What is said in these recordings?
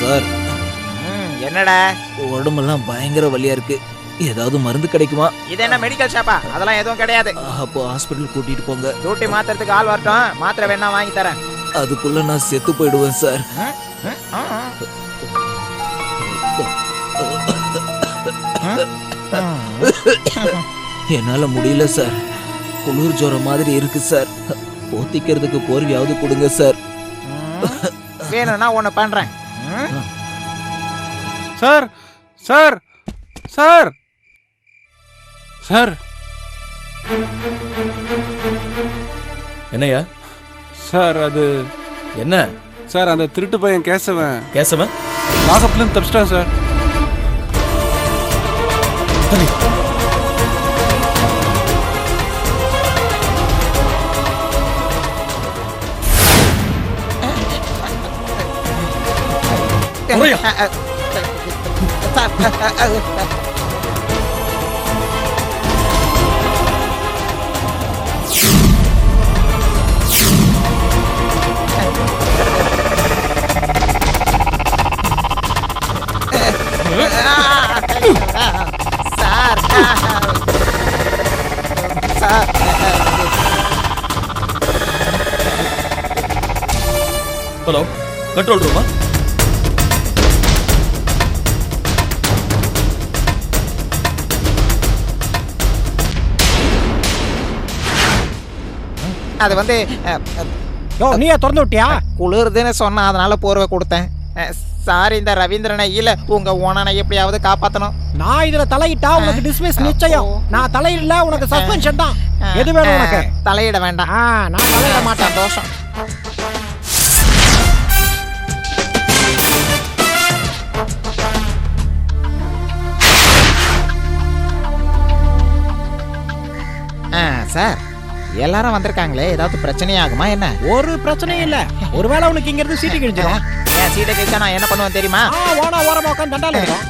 Sir, என்னடா உடம்பெல்லாம் பயங்கர வலியா இருக்கு. ஏதாவது மருந்து கிடைக்குமா? இது என்ன மெடிக்கல் ஷாப்பா? அதெல்லாம் எதுவும் கிடையாது. அப்போ ஹாஸ்பிட்டல் கூட்டிட்டு போங்க. டியூட்டி மாத்துறதுக்கு ஆள் வரட்டும், மாத்திரை வேணா வாங்கி தரேன். அதுக்குள்ள நான் செத்து போயிடுவேன் சார். என்னால முடியல சார். குளிர் ஜுரம் மாதிரி இருக்கு சார். போத்திக்கிறதுக்கு போர்வையாவது கொடுங்க சார். வேணும்னா ஒண்ணு பண்றேன். சார் சார் சார் சார் என்னையா சார் அது என்ன சார் அந்த திருட்டு பையன் கேசவன் லாகப்லேருந்து தப்பிச்சிட்டான் சார். சார் சார் ஹலோ, கண்ட்ரோல் ரூமா? அது வந்து நீயே திறந்து விட்டியா? குளிர்துன்னு சொன்னா அதனால போர்வை கொடுத்தேன். சார், இந்த ரவீந்திரனை இல்ல உங்க ஓனனை எப்படியாவது காப்பாத்தணும். நான் இதுல தலையிட்டா உனக்கு டிஸ்மிஸ் நிச்சயம். நான் தலையிடல, உனக்கு சஸ்பென்ஷன் தான். எது வேணும் உனக்கு? தலையிட வேண்டாம். நான் தலையிட மாட்டேன். தோஷம். சார், எல்லாரும் வந்திருக்காங்களே, ஏதாவது பிரச்சனையாகுமா என்ன? ஒரு பிரச்சனையும் இல்ல. ஒருவேளை உனக்கு இங்க இருந்து சீட்டு கிழிஞ்சிடும். ஏன் சீட்டை கிழிச்சா நான் என்ன பண்ணுவேன் தெரியுமா? ஓனா ஓரமா உட்காந்து தண்டால இருக்கும்.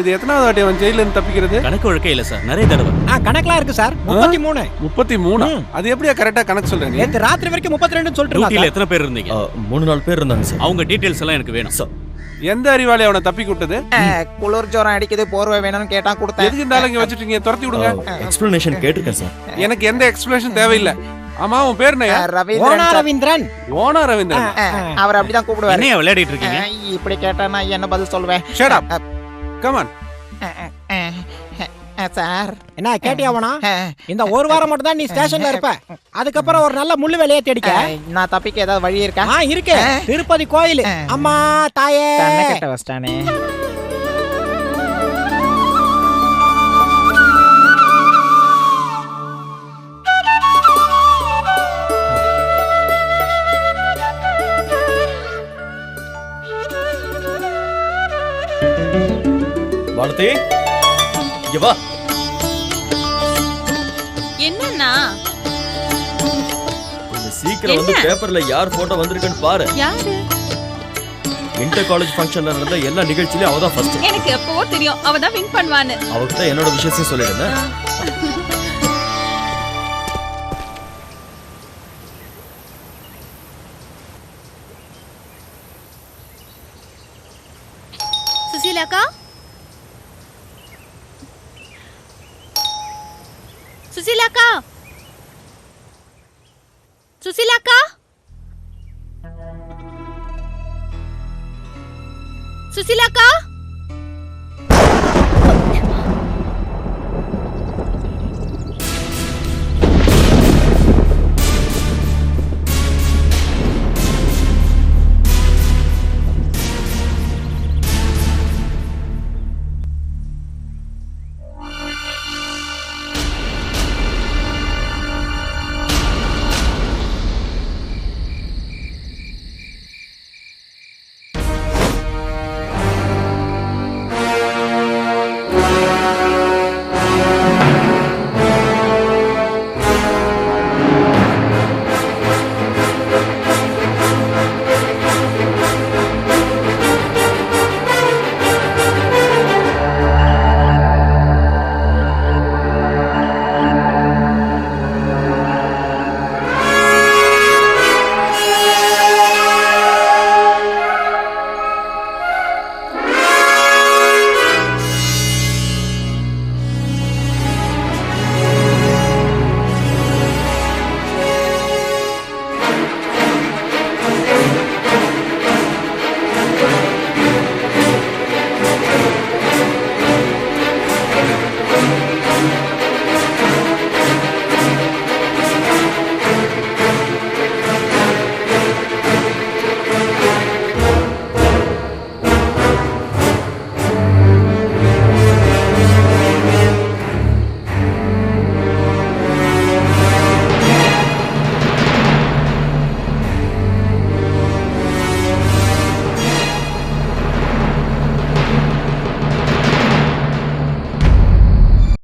இது எத்தனாவது வாட்டி அவன் ஜெயில இருந்து தப்பிக்கிறது? கணக்கு ஒழுக்கே இல்ல சார், நிறைய தடவை. கணக்கெல்லாம் இருக்கு சார். 33. 33? அது எப்படியா கரெக்டா கணக்கு சொல்றீங்க? நேத்து ராத்திரி வரைக்கும் 32 சொல்லிட்டு டியூட்டில எத்தனை பேர் இருந்தீங்க? 3-4 பேர் இருந்தாங்க சார். அவங்க டீடைல்ஸ் எல்லாம் எனக்கு வேணும் சார். எந்த அறிவாளி அவனை தப்பி விட்டது? குளிர் ஜுரம் அடிக்குது, போர்வை வேணும்னு கேட்டா கொடுத்தேன். எதுக்கு இருந்தாலும் இங்க வச்சிட்டீங்க? துரத்தி விடுங்க. எக்ஸ்பிளனேஷன் கேட்டிருக்கேன் சார். எனக்கு எந்த எக்ஸ்பிளனேஷன் தேவையில்லை. ஆமா, உன் பேர் என்ன? ரவீந்திரன். ஓனா ரவீந்திரன். அவர் அப்படிதான் கூப்பிடுவாரு. என்னைய விளையாடிட்டு இருக்கீங்க? இப்படி கேட்டா நான் என்ன பதில் சொல்வேன்? Shut up. Come on. Sir, என்ன கேட்டியாவனா? இந்த ஒரு வாரம் மட்டும் தான் நீ ஸ்டேஷன்ல இருப்ப. அதுக்கப்புறம் ஒரு நல்ல முள்ளு வேலையை தேடிக்க. நான் தப்பிக்க ஏதாவது வழி இருக்கா? இருக்கு. திருப்பதி கோயில். அம்மா தாயே. கண்ணை கட்ட வச்சிட்டானே. வானதி, இங்க வா. என்னன்னா? கொஞ்சம் சீக்கிரம் வந்து பேப்பர்ல யார் போட்டோ வந்திருக்குன்னு பாரு. யாரு? இன்டர் காலேஜ் ஃபங்க்ஷன்ல நடந்த எல்லா நிகழ்ச்சியிலயும் அவதான் ஃபர்ஸ்ட். எனக்கு எப்பவோ தெரியும் அவ தான் வின் பண்ணுவான்னு. அவகிட்ட என்னோட விஷயத்தையும் சொல்லிடுங்க. சுசீலாக்கா, சுசீலாக்கா, சுசீலாக்கா, சுசீலாக்கா.